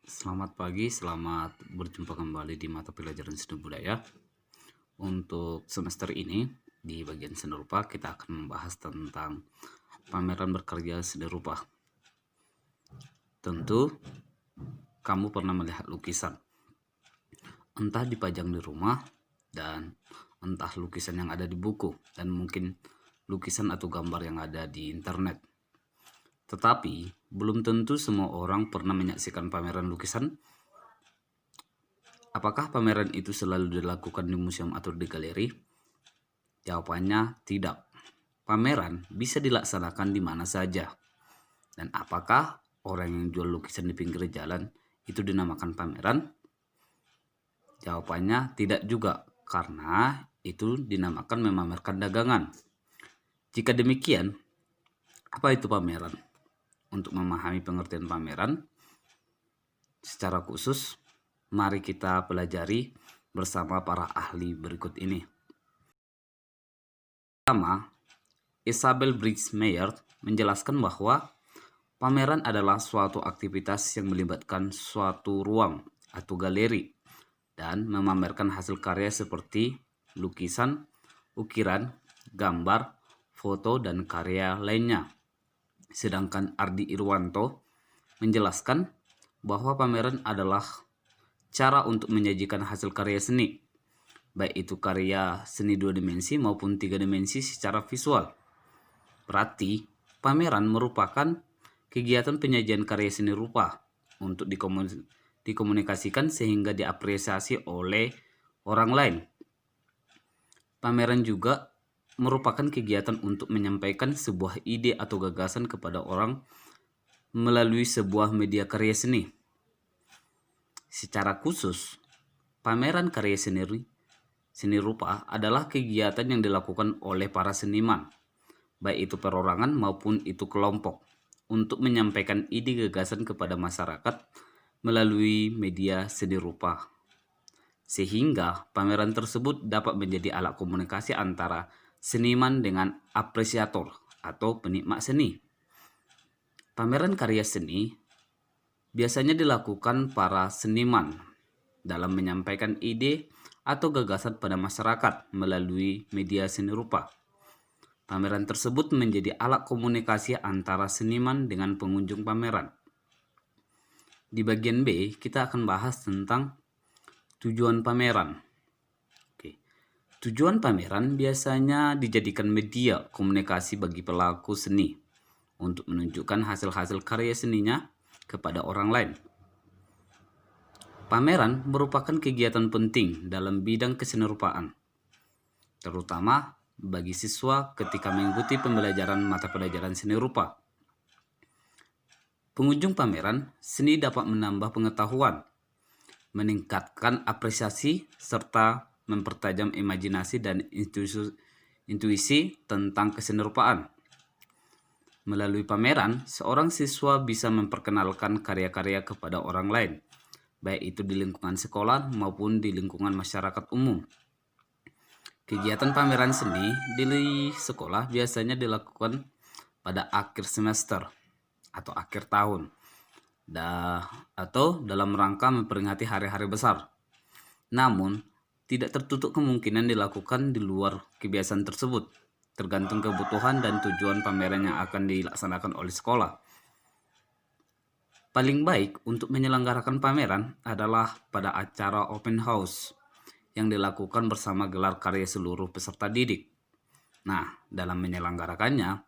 Selamat pagi, selamat berjumpa kembali di mata pelajaran seni budaya. Untuk semester ini, di bagian seni rupa, kita akan membahas tentang pameran berkarya seni rupa. Tentu, kamu pernah melihat lukisan, entah dipajang di rumah, dan entah lukisan yang ada di buku, dan mungkin lukisan atau gambar yang ada di internet. Tetapi, belum tentu semua orang pernah menyaksikan pameran lukisan. Apakah pameran itu selalu dilakukan di museum atau di galeri? Jawabannya tidak. Pameran bisa dilaksanakan di mana saja. Dan apakah orang yang jual lukisan di pinggir jalan itu dinamakan pameran? Jawabannya tidak juga, karena itu dinamakan memamerkan dagangan. Jika demikian, apa itu pameran? Untuk memahami pengertian pameran secara khusus, mari kita pelajari bersama para ahli berikut ini. Pertama, Isabel Briggs Meyer menjelaskan bahwa pameran adalah suatu aktivitas yang melibatkan suatu ruang atau galeri dan memamerkan hasil karya seperti lukisan, ukiran, gambar, foto, dan karya lainnya. Sedangkan Ardi Irwanto menjelaskan bahwa pameran adalah cara untuk menyajikan hasil karya seni, baik itu karya seni 2 dimensi maupun 3 dimensi secara visual. Berarti, pameran merupakan kegiatan penyajian karya seni rupa untuk dikomunikasikan sehingga diapresiasi oleh orang lain. Pameran juga merupakan kegiatan untuk menyampaikan sebuah ide atau gagasan kepada orang melalui sebuah media karya seni. Secara khusus, pameran karya seni rupa adalah kegiatan yang dilakukan oleh para seniman, baik itu perorangan maupun itu kelompok, untuk menyampaikan ide gagasan kepada masyarakat melalui media seni rupa. Sehingga pameran tersebut dapat menjadi alat komunikasi antara seniman dengan apresiator atau penikmat seni. Pameran karya seni biasanya dilakukan para seniman dalam menyampaikan ide atau gagasan pada masyarakat melalui media seni rupa. Pameran tersebut menjadi alat komunikasi antara seniman dengan pengunjung pameran. Di bagian B, kita akan bahas tentang tujuan pameran. Tujuan pameran biasanya dijadikan media komunikasi bagi pelaku seni untuk menunjukkan hasil-hasil karya seninya kepada orang lain. Pameran merupakan kegiatan penting dalam bidang kesenirupaan, terutama bagi siswa ketika mengikuti pembelajaran mata pelajaran seni rupa. Pengunjung pameran seni dapat menambah pengetahuan, meningkatkan apresiasi, serta mempertajam imajinasi dan intuisi tentang kesenirupaan. Melalui pameran, seorang siswa bisa memperkenalkan karya-karya kepada orang lain, baik itu di lingkungan sekolah maupun di lingkungan masyarakat umum. Kegiatan pameran seni di sekolah biasanya dilakukan pada akhir semester atau akhir tahun, atau dalam rangka memperingati hari-hari besar. Namun, tidak tertutup kemungkinan dilakukan di luar kebiasaan tersebut, tergantung kebutuhan dan tujuan pameran yang akan dilaksanakan oleh sekolah. Paling baik untuk menyelenggarakan pameran adalah pada acara open house yang dilakukan bersama gelar karya seluruh peserta didik. Nah, dalam menyelenggarakannya,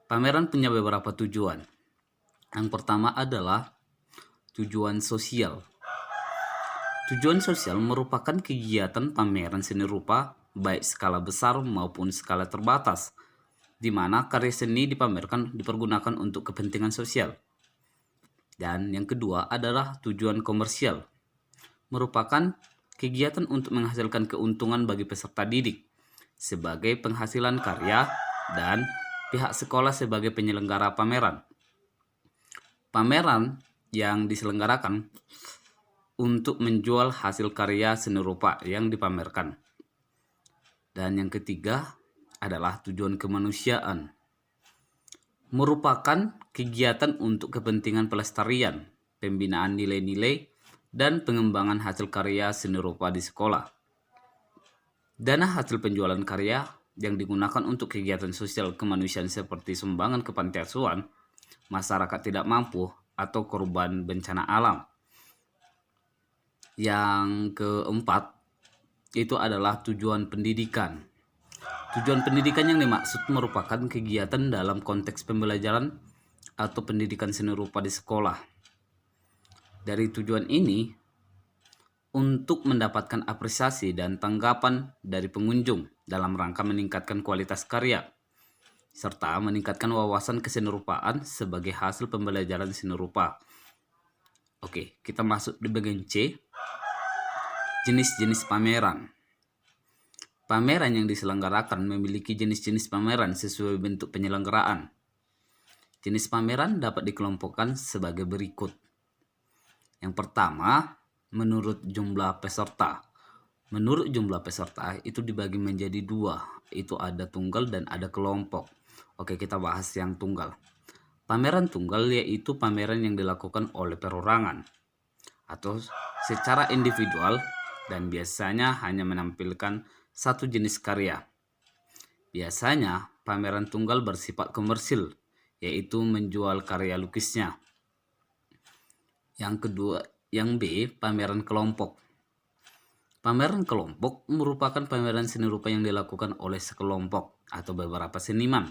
pameran punya beberapa tujuan. Yang pertama adalah tujuan sosial. Tujuan sosial merupakan kegiatan pameran seni rupa baik skala besar maupun skala terbatas, di mana karya seni dipergunakan untuk kepentingan sosial. Dan yang kedua adalah tujuan komersial, merupakan kegiatan untuk menghasilkan keuntungan bagi peserta didik sebagai penghasilan karya dan pihak sekolah sebagai penyelenggara pameran. Pameran yang diselenggarakan untuk menjual hasil karya seni rupa yang dipamerkan. Dan yang ketiga adalah tujuan kemanusiaan, merupakan kegiatan untuk kepentingan pelestarian pembinaan nilai-nilai, dan pengembangan hasil karya seni rupa di sekolah. Dana hasil penjualan karya yang digunakan untuk kegiatan sosial kemanusiaan seperti sumbangan ke panti asuhan, masyarakat tidak mampu, atau korban bencana alam. Yang keempat, itu adalah tujuan pendidikan. Tujuan pendidikan yang dimaksud merupakan kegiatan dalam konteks pembelajaran atau pendidikan seni rupa di sekolah. Dari tujuan ini, untuk mendapatkan apresiasi dan tanggapan dari pengunjung dalam rangka meningkatkan kualitas karya, serta meningkatkan wawasan kesenirupaan sebagai hasil pembelajaran seni rupa. Oke, kita masuk di bagian C, jenis-jenis pameran. Pameran yang diselenggarakan memiliki jenis-jenis pameran sesuai bentuk penyelenggaraan. Jenis pameran dapat dikelompokkan sebagai berikut. Yang pertama, menurut jumlah peserta. Menurut jumlah peserta itu dibagi menjadi dua, itu ada tunggal dan ada kelompok. Oke, kita bahas yang tunggal. Pameran tunggal yaitu pameran yang dilakukan oleh perorangan atau secara individual dan biasanya hanya menampilkan satu jenis karya. Biasanya pameran tunggal bersifat komersil, yaitu menjual karya lukisnya. Yang kedua, yang B, pameran kelompok. Pameran kelompok merupakan pameran seni rupa yang dilakukan oleh sekelompok atau beberapa seniman.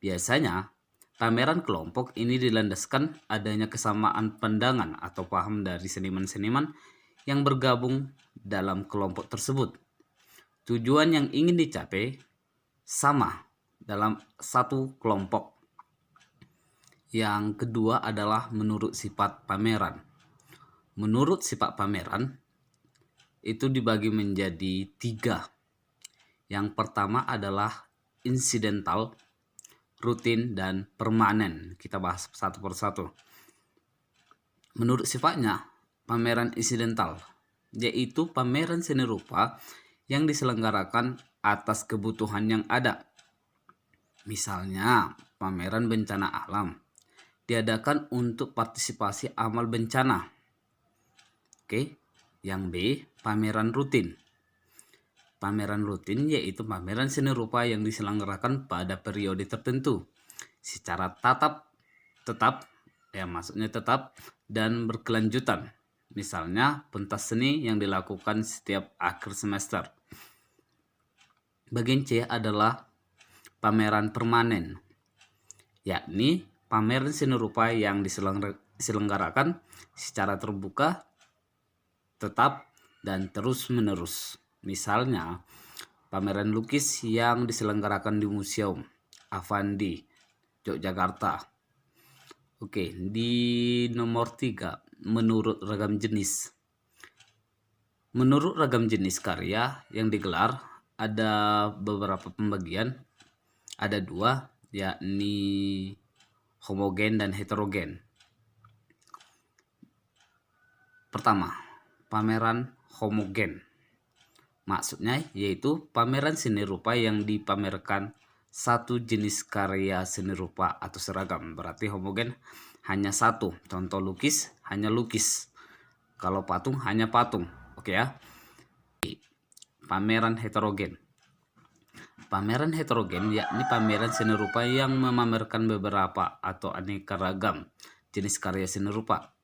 Biasanya, pameran kelompok ini dilandaskan adanya kesamaan pandangan atau paham dari seniman-seniman yang bergabung dalam kelompok tersebut. Tujuan yang ingin dicapai sama dalam satu kelompok. Yang kedua adalah menurut sifat pameran. Menurut sifat pameran, itu dibagi menjadi 3. Yang pertama adalah insidental, rutin, dan permanen. Kita bahas satu persatu. Menurut sifatnya, pameran insidental, yaitu pameran seni rupa yang diselenggarakan atas kebutuhan yang ada. Misalnya, pameran bencana alam diadakan untuk partisipasi amal bencana. Oke, yang B, pameran rutin. Pameran rutin yaitu pameran seni rupa yang diselenggarakan pada periode tertentu secara tetap, maksudnya tetap dan berkelanjutan. Misalnya, pentas seni yang dilakukan setiap akhir semester. Bagian C adalah pameran permanen, yakni pameran seni rupa yang diselenggarakan secara terbuka, tetap, dan terus-menerus. Misalnya, pameran lukis yang diselenggarakan di Museum Avandi, Yogyakarta. Oke, di nomor 3, menurut ragam jenis. Menurut ragam jenis karya yang digelar, ada beberapa pembagian. Ada 2, yakni homogen dan heterogen. Pertama, pameran homogen. Maksudnya yaitu pameran seni rupa yang dipamerkan satu jenis karya seni rupa atau seragam. Berarti homogen hanya satu. Contoh lukis, hanya lukis. Kalau patung, hanya patung. Oke ya. Pameran heterogen. Pameran heterogen yakni pameran seni rupa yang memamerkan beberapa atau aneka ragam jenis karya seni rupa.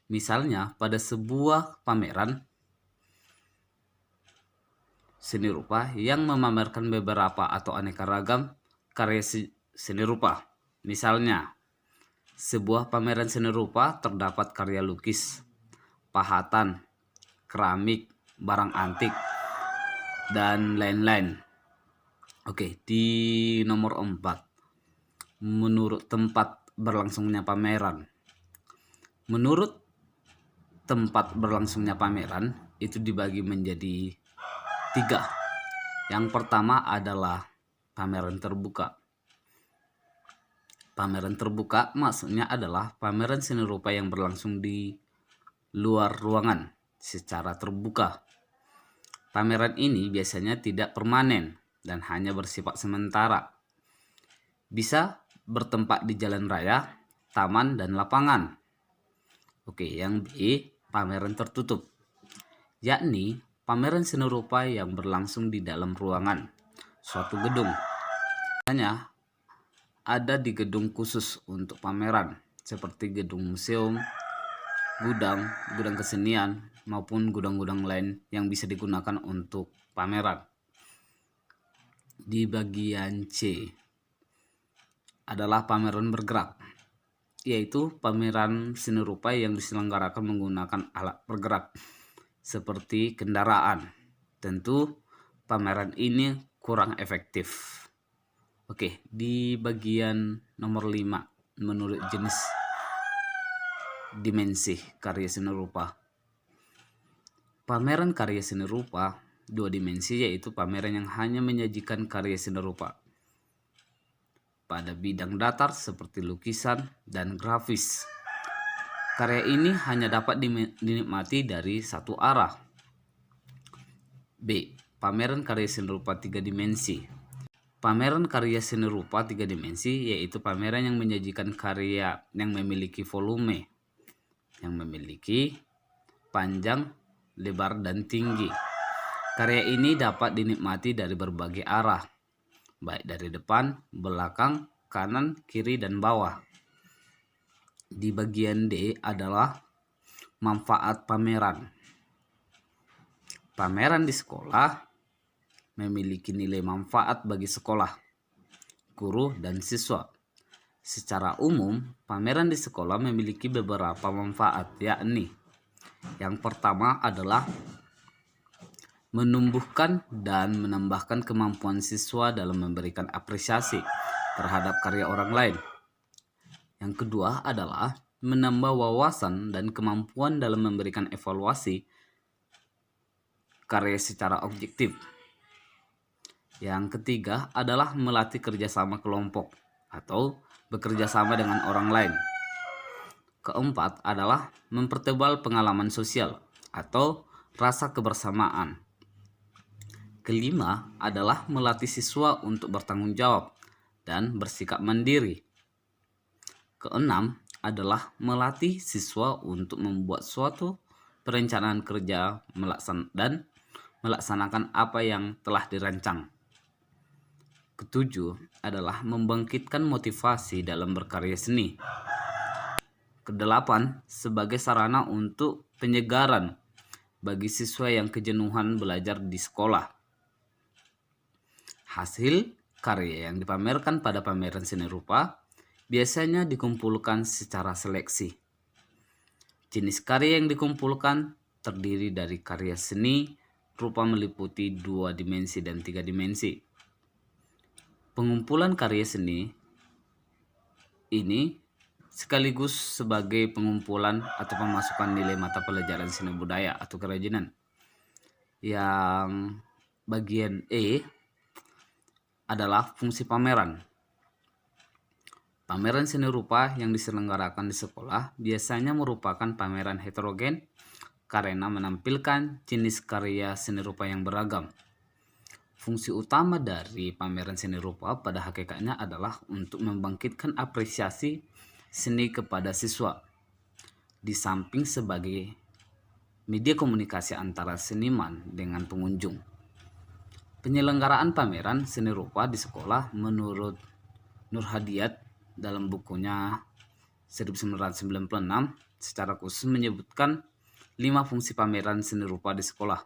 Misalnya, pada sebuah pameran seni rupa yang memamerkan beberapa atau aneka ragam karya seni rupa. Misalnya, sebuah pameran seni rupa terdapat karya lukis, pahatan, keramik, barang antik, dan lain-lain. Oke, di nomor 4, menurut tempat berlangsungnya pameran. Menurut tempat berlangsungnya pameran, itu dibagi menjadi 3. Yang pertama adalah pameran terbuka. Pameran terbuka maksudnya adalah pameran seni rupa yang berlangsung di luar ruangan secara terbuka. Pameran ini biasanya tidak permanen dan hanya bersifat sementara. Bisa bertempat di jalan raya, taman, dan lapangan. Oke, yang B, pameran tertutup, yakni pameran seni rupa yang berlangsung di dalam ruangan suatu gedung. Biasanya ada di gedung khusus untuk pameran, seperti gedung museum, gudang kesenian, maupun gudang-gudang lain yang bisa digunakan untuk pameran. Di bagian C adalah pameran bergerak, yaitu pameran seni rupa yang diselenggarakan menggunakan alat bergerak seperti kendaraan. Tentu pameran ini kurang efektif. Oke, di bagian nomor 5 menurut jenis dimensi karya seni rupa. Pameran karya seni rupa 2 dimensi, yaitu pameran yang hanya menyajikan karya seni rupa pada bidang datar seperti lukisan dan grafis. Karya ini hanya dapat dinikmati dari satu arah. B. Pameran karya seni rupa 3 dimensi. Pameran karya seni rupa 3 dimensi yaitu pameran yang menyajikan karya yang memiliki volume, yang memiliki panjang, lebar, dan tinggi. Karya ini dapat dinikmati dari berbagai arah, baik dari depan, belakang, kanan, kiri, dan bawah. Di bagian D adalah manfaat pameran. Pameran di sekolah memiliki nilai manfaat bagi sekolah, guru, dan siswa. Secara umum, pameran di sekolah memiliki beberapa manfaat, yakni yang pertama adalah menumbuhkan dan menambahkan kemampuan siswa dalam memberikan apresiasi terhadap karya orang lain. Yang kedua adalah menambah wawasan dan kemampuan dalam memberikan evaluasi karya secara objektif. Yang ketiga adalah melatih kerjasama kelompok atau bekerja sama dengan orang lain. Keempat adalah mempertebal pengalaman sosial atau rasa kebersamaan. Kelima adalah melatih siswa untuk bertanggung jawab dan bersikap mandiri. Keenam adalah melatih siswa untuk membuat suatu perencanaan kerja dan melaksanakan apa yang telah dirancang. Ketujuh adalah membangkitkan motivasi dalam berkarya seni. Kedelapan, sebagai sarana untuk penyegaran bagi siswa yang kejenuhan belajar di sekolah. Hasil karya yang dipamerkan pada pameran seni rupa biasanya dikumpulkan secara seleksi. Jenis karya yang dikumpulkan terdiri dari karya seni rupa meliputi 2 dimensi dan 3 dimensi. Pengumpulan karya seni ini sekaligus sebagai pengumpulan atau pemasukan nilai mata pelajaran seni budaya atau kerajinan. Yang bagian E adalah fungsi pameran. Pameran seni rupa yang diselenggarakan di sekolah biasanya merupakan pameran heterogen karena menampilkan jenis karya seni rupa yang beragam. Fungsi utama dari pameran seni rupa pada hakikatnya adalah untuk membangkitkan apresiasi seni kepada siswa, di samping sebagai media komunikasi antara seniman dengan pengunjung. Penyelenggaraan pameran seni rupa di sekolah menurut Nur Hadiyat dalam bukunya 1996 secara khusus menyebutkan 5 fungsi pameran seni rupa di sekolah.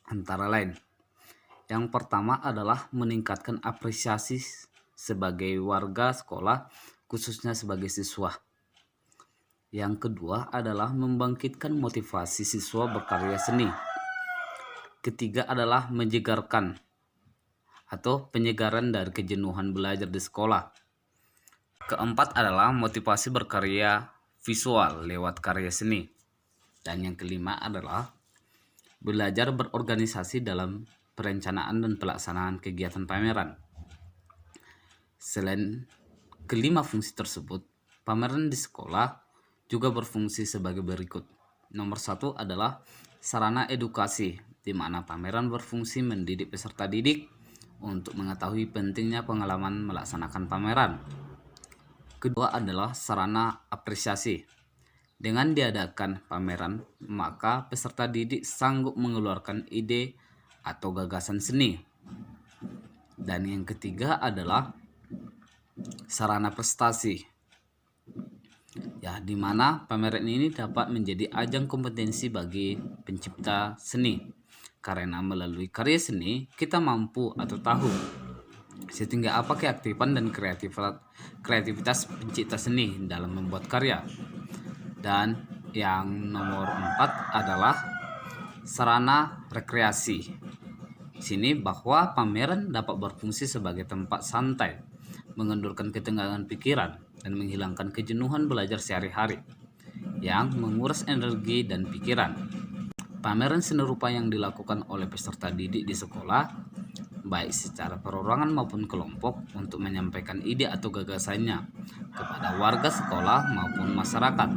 Antara lain, yang pertama adalah meningkatkan apresiasi sebagai warga sekolah, khususnya sebagai siswa. Yang kedua adalah membangkitkan motivasi siswa berkarya seni. Ketiga adalah menyegarkan atau penyegaran dari kejenuhan belajar di sekolah. Keempat adalah motivasi berkarya visual lewat karya seni. Dan yang kelima adalah belajar berorganisasi dalam perencanaan dan pelaksanaan kegiatan pameran. Selain kelima fungsi tersebut, pameran di sekolah juga berfungsi sebagai berikut. Nomor 1 adalah sarana edukasi, di mana pameran berfungsi mendidik peserta didik untuk mengetahui pentingnya pengalaman melaksanakan pameran. Kedua adalah sarana apresiasi, Dengan diadakan pameran, maka peserta didik sanggup mengeluarkan ide atau gagasan seni. Dan yang ketiga adalah sarana prestasi. Ya, di mana pameran ini dapat menjadi ajang kompetensi bagi pencipta seni. Karena melalui karya seni, kita mampu atau tahu setinggi apa keaktifan dan kreativitas pencipta seni dalam membuat karya. Dan yang nomor 4 adalah sarana rekreasi. Sini bahwa pameran dapat berfungsi sebagai tempat santai, mengendurkan ketegangan pikiran, dan menghilangkan kejenuhan belajar sehari-hari yang menguras energi dan pikiran. Pameran seni rupa yang dilakukan oleh peserta didik di sekolah, baik secara perorangan maupun kelompok, untuk menyampaikan ide atau gagasannya kepada warga sekolah maupun masyarakat.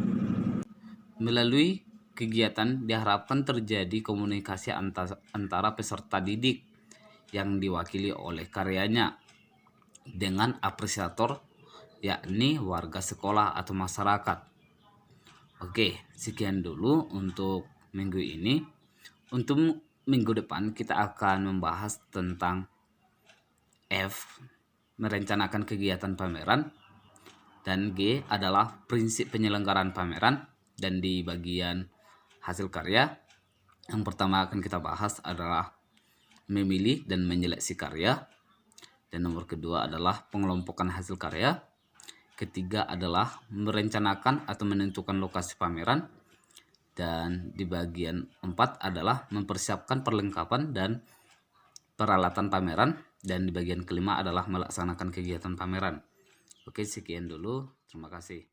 Melalui kegiatan diharapkan terjadi komunikasi antara peserta didik yang diwakili oleh karyanya dengan apresiator, yakni warga sekolah atau masyarakat. Oke, sekian dulu untuk minggu ini. Untuk minggu depan kita akan membahas tentang F, merencanakan kegiatan pameran, dan G adalah prinsip penyelenggaraan pameran. Dan di bagian hasil karya, yang pertama akan kita bahas adalah memilih dan menyeleksi karya. Dan nomor kedua adalah pengelompokan hasil karya. Ketiga adalah merencanakan atau menentukan lokasi pameran. Dan di bagian 4 adalah mempersiapkan perlengkapan dan peralatan pameran. Dan di bagian kelima adalah melaksanakan kegiatan pameran. Oke, sekian dulu. Terima kasih.